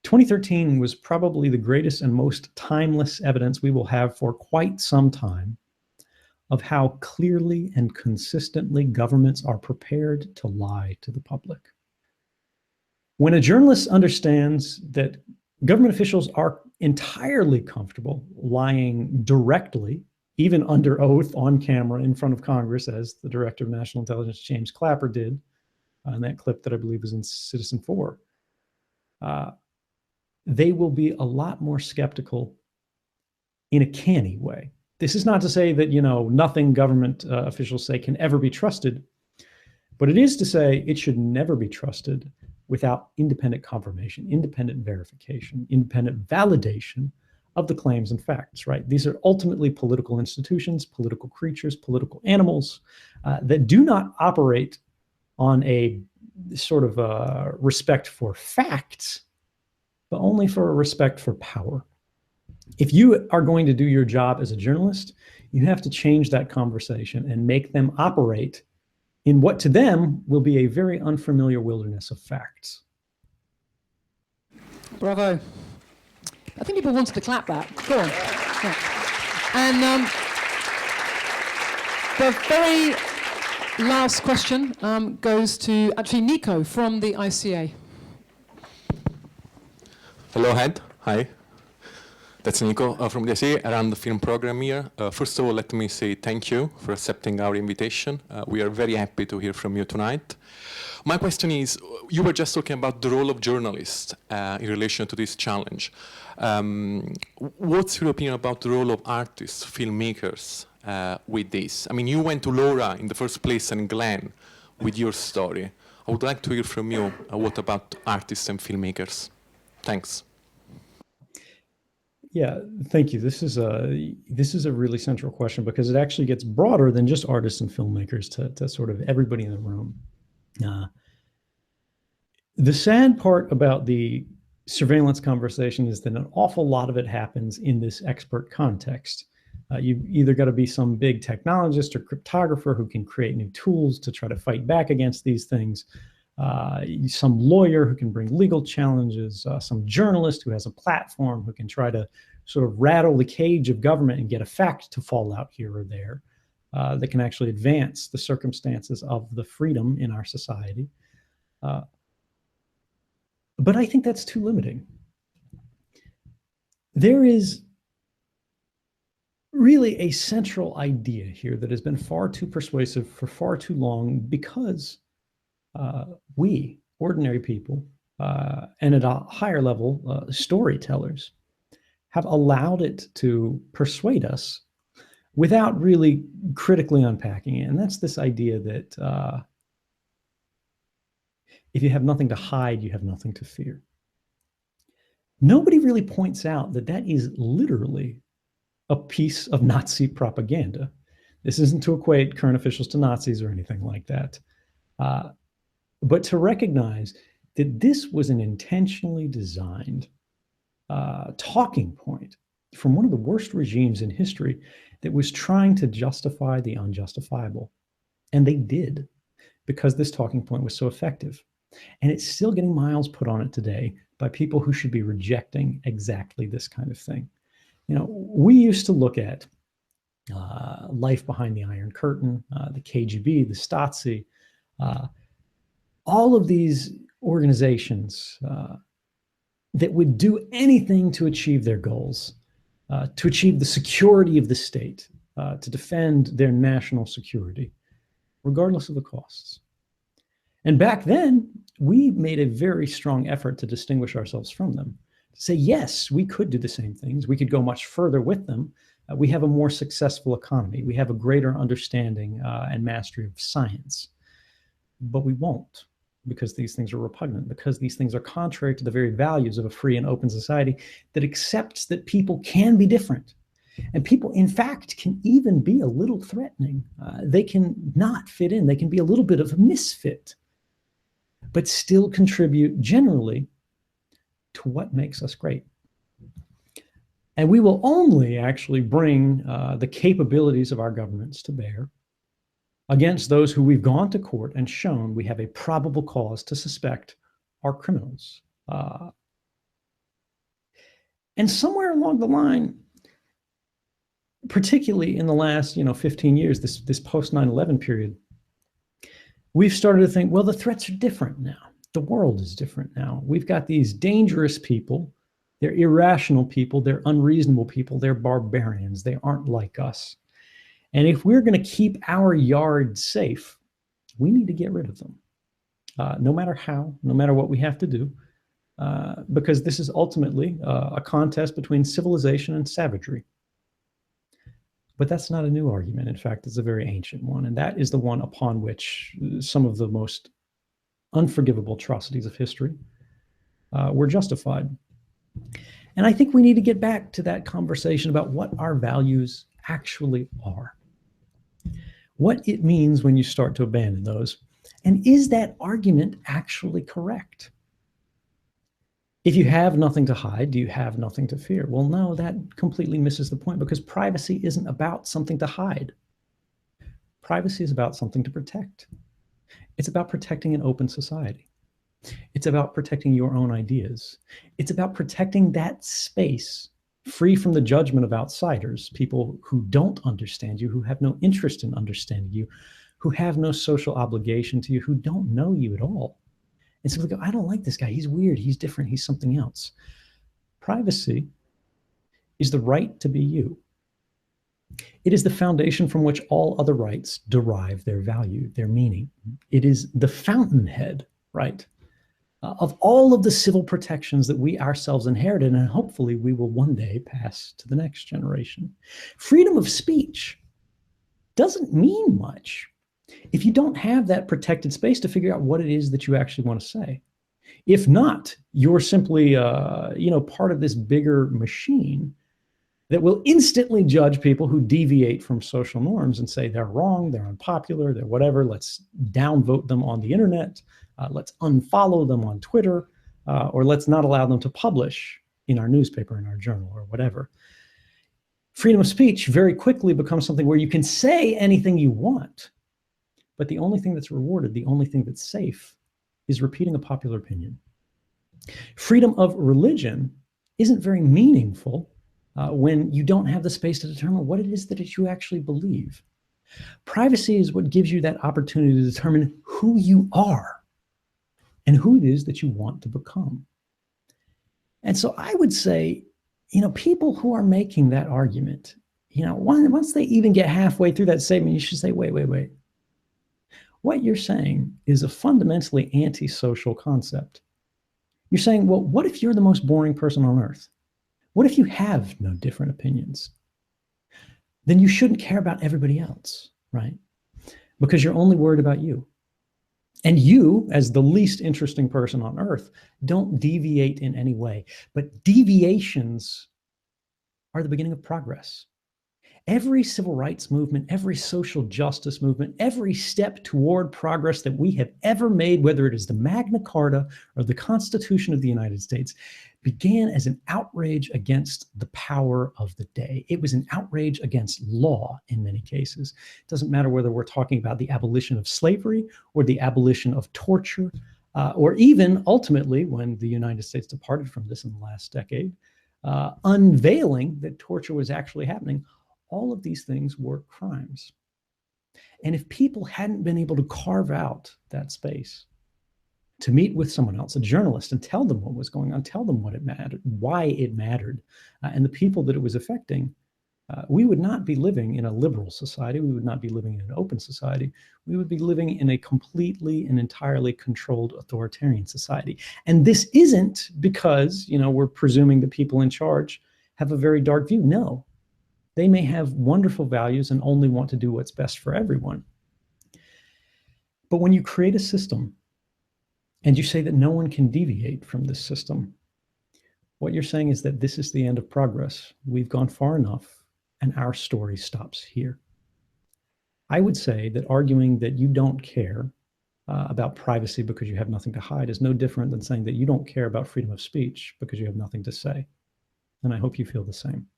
2013 was probably the greatest and most timeless evidence we will have for quite some time of how clearly and consistently governments are prepared to lie to the public. When a journalist understands that government officials are entirely comfortable lying directly, even under oath on camera in front of Congress, as the Director of National Intelligence, James Clapper, did in that clip that I believe was in CITIZENFOUR, they will be a lot more skeptical in a canny way. This is not to say that, nothing government officials say can ever be trusted, but it is to say it should never be trusted without independent confirmation, independent verification, independent validation of the claims and facts, right? These are ultimately political institutions, political creatures, political animals that do not operate on a sort of respect for facts, but only for a respect for power. If you are going to do your job as a journalist, you have to change that conversation and make them operate in what to them will be a very unfamiliar wilderness of facts. Bravo. I think people wanted to clap that. Go on. Yeah. And the very last question goes to actually Nico from the ICA. Hello, Ed. Hi. That's Nico from the ICA. I run the film program here. First of all, let me say thank you for accepting our invitation. We are very happy to hear from you tonight. My question is, you were just talking about the role of journalists in relation to this challenge. What's your opinion about the role of artists, filmmakers with this? I mean, you went to Laura in the first place and Glenn with your story. I would like to hear from you what about artists and filmmakers. Thanks. Yeah, thank you. This is a really central question because it actually gets broader than just artists and filmmakers to sort of everybody in the room. The sad part about the surveillance conversation is that an awful lot of it happens in this expert context. You've either got to be some big technologist or cryptographer who can create new tools to try to fight back against these things, some lawyer who can bring legal challenges, some journalist who has a platform who can try to sort of rattle the cage of government and get a fact to fall out here or there that can actually advance the circumstances of the freedom in our society. But I think that's too limiting. There is really a central idea here that has been far too persuasive for far too long because we, ordinary people, and at a higher level, storytellers, have allowed it to persuade us without really critically unpacking it. And that's this idea that if you have nothing to hide, you have nothing to fear. Nobody really points out that that is literally a piece of Nazi propaganda. This isn't to equate current officials to Nazis or anything like that, but to recognize that this was an intentionally designed talking point from one of the worst regimes in history that was trying to justify the unjustifiable. And they did, because this talking point was so effective. And it's still getting miles put on it today by people who should be rejecting exactly this kind of thing. You know, we used to look at life behind the Iron Curtain, the KGB, the Stasi, all of these organizations that would do anything to achieve their goals, to achieve the security of the state, to defend their national security, regardless of the costs. And back then, we made a very strong effort to distinguish ourselves from them. To say, yes, we could do the same things. We could go much further with them. We have a more successful economy. We have a greater understanding and mastery of science. But we won't, because these things are repugnant, because these things are contrary to the very values of a free and open society that accepts that people can be different. And people, in fact, can even be a little threatening. They can not fit in. They can be a little bit of a misfit, but still contribute generally to what makes us great. And we will only actually bring the capabilities of our governments to bear against those who we've gone to court and shown we have a probable cause to suspect are criminals. And somewhere along the line, particularly in the last 15 years, this post 9/11 period, we've started to think, well, the threats are different now. The world is different now. We've got these dangerous people. They're irrational people. They're unreasonable people. They're barbarians. They aren't like us. And if we're going to keep our yard safe, we need to get rid of them, no matter how, no matter what we have to do, because this is ultimately a contest between civilization and savagery. But that's not a new argument. In fact, it's a very ancient one. And that is the one upon which some of the most unforgivable atrocities of history were justified. And I think we need to get back to that conversation about what our values actually are, what it means when you start to abandon those. And is that argument actually correct? If you have nothing to hide, do you have nothing to fear? Well, no, that completely misses the point, because privacy isn't about something to hide. Privacy is about something to protect. It's about protecting an open society. It's about protecting your own ideas. It's about protecting that space free from the judgment of outsiders, people who don't understand you, who have no interest in understanding you, who have no social obligation to you, who don't know you at all. And simply go, I don't like this guy. He's weird. He's different. He's something else. Privacy is the right to be you. It is the foundation from which all other rights derive their value, their meaning. It is the fountainhead, right, of all of the civil protections that we ourselves inherited, and hopefully we will one day pass to the next generation. Freedom of speech doesn't mean much if you don't have that protected space to figure out what it is that you actually want to say. If not, you're simply, part of this bigger machine that will instantly judge people who deviate from social norms and say they're wrong, they're unpopular, they're whatever. Let's downvote them on the internet. Let's unfollow them on Twitter, or let's not allow them to publish in our newspaper, in our journal, or whatever. Freedom of speech very quickly becomes something where you can say anything you want, but the only thing that's rewarded, the only thing that's safe, is repeating a popular opinion. Freedom of religion isn't very meaningful when you don't have the space to determine what it is that you actually believe. Privacy is what gives you that opportunity to determine who you are and who it is that you want to become. And so I would say, people who are making that argument, once they even get halfway through that statement, you should say, wait. What you're saying is a fundamentally antisocial concept. You're saying, well, what if you're the most boring person on earth? What if you have no different opinions? Then you shouldn't care about everybody else, right? Because you're only worried about you. And you, as the least interesting person on earth, don't deviate in any way. But deviations are the beginning of progress. Every civil rights movement, every social justice movement, every step toward progress that we have ever made, whether it is the Magna Carta or the Constitution of the United States, began as an outrage against the power of the day. It was an outrage against law in many cases. It doesn't matter whether we're talking about the abolition of slavery or the abolition of torture, or even ultimately, when the United States departed from this in the last decade, unveiling that torture was actually happening. All of these things were crimes. And if people hadn't been able to carve out that space to meet with someone else, a journalist, and tell them what was going on, tell them what it mattered, why it mattered, and the people that it was affecting, we would not be living in a liberal society. We would not be living in an open society. We would be living in a completely and entirely controlled authoritarian society. And this isn't because, we're presuming that people in charge have a very dark view. No. They may have wonderful values and only want to do what's best for everyone. But when you create a system and you say that no one can deviate from this system, what you're saying is that this is the end of progress. We've gone far enough and our story stops here. I would say that arguing that you don't care about privacy because you have nothing to hide is no different than saying that you don't care about freedom of speech because you have nothing to say. And I hope you feel the same.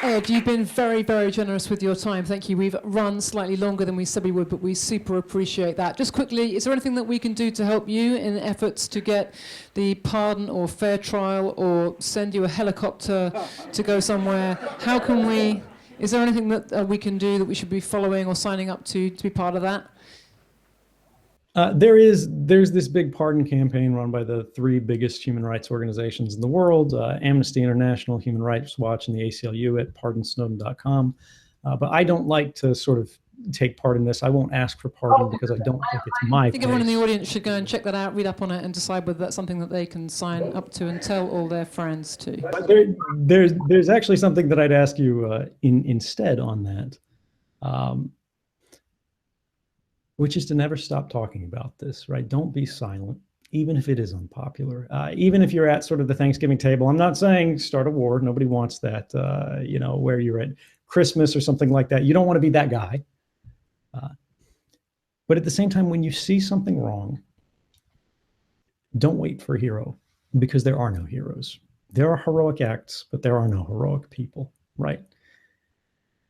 Ed, you've been very, very generous with your time. Thank you. We've run slightly longer than we said we would, but we super appreciate that. Just quickly, is there anything that we can do to help you in efforts to get the pardon or fair trial or send you a helicopter to go somewhere? How can we, is there anything that we can do that we should be following or signing up to be part of that? There's this big pardon campaign run by the three biggest human rights organizations in the world, Amnesty International, Human Rights Watch, and the ACLU at pardonsnowden.com. But I don't like to sort of take part in this. I won't ask for pardon because I don't think it's my I think everyone in the audience should go and check that out, read up on it, and decide whether that's something that they can sign up to and tell all their friends to. There's actually something that I'd ask you instead on that. Which is to never stop talking about this, right? Don't be silent, even if it is unpopular. Even if you're at sort of the Thanksgiving table, I'm not saying start a war. Nobody wants that, where you're at Christmas or something like that. You don't want to be that guy. But at the same time, when you see something wrong, don't wait for a hero, because there are no heroes. There are heroic acts, but there are no heroic people, right?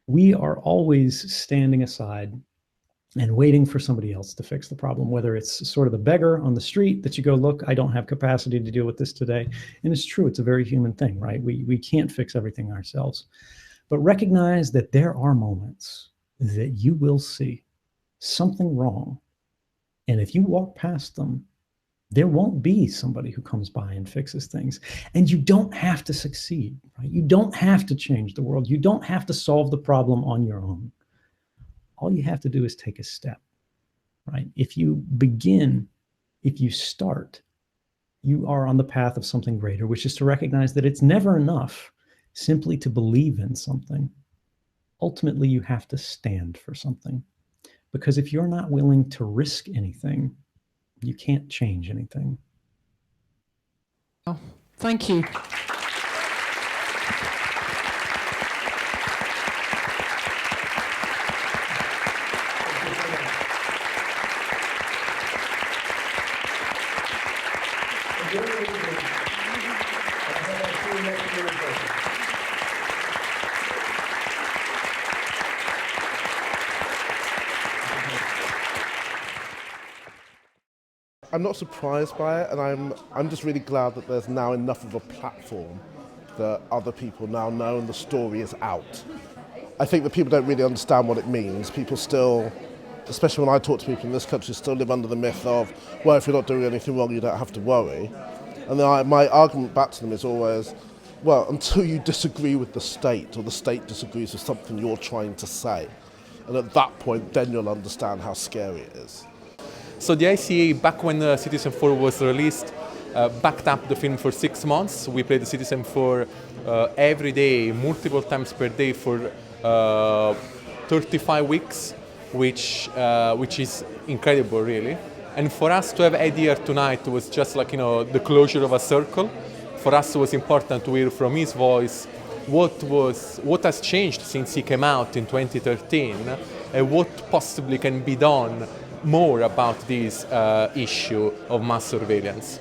We are always standing aside and waiting for somebody else to fix the problem, whether it's sort of the beggar on the street that you go, look, I don't have capacity to deal with this today. And it's true, it's a very human thing, right? We can't fix everything ourselves. But recognize that there are moments that you will see something wrong. And if you walk past them, there won't be somebody who comes by and fixes things. And you don't have to succeed, right? You don't have to change the world. You don't have to solve the problem on your own. all you have to do is take a step, right? If you begin, if you start, you are on the path of something greater, which is to recognize that it's never enough simply to believe in something. Ultimately, you have to stand for something. Because if you're not willing to risk anything, you can't change anything. Oh, thank you. I'm not surprised by it, and I'm just really glad that there's now enough of a platform that other people now know and the story is out. I think that people don't really understand what it means. People still, especially when I talk to people in this country, still live under the myth of, well, if you're not doing anything wrong, you don't have to worry. And then my argument back to them is always, well, until you disagree with the state or the state disagrees with something you're trying to say. And at that point, then you'll understand how scary it is. So the ICA, back when Citizenfour was released, backed up the film for 6 months. We played Citizenfour every day, multiple times per day for 35 weeks, which is incredible, really. And for us to have Ed here tonight was just like, the closure of a circle. For us, it was important to hear from his voice what has changed since he came out in 2013, and what possibly can be done more about this issue of mass surveillance.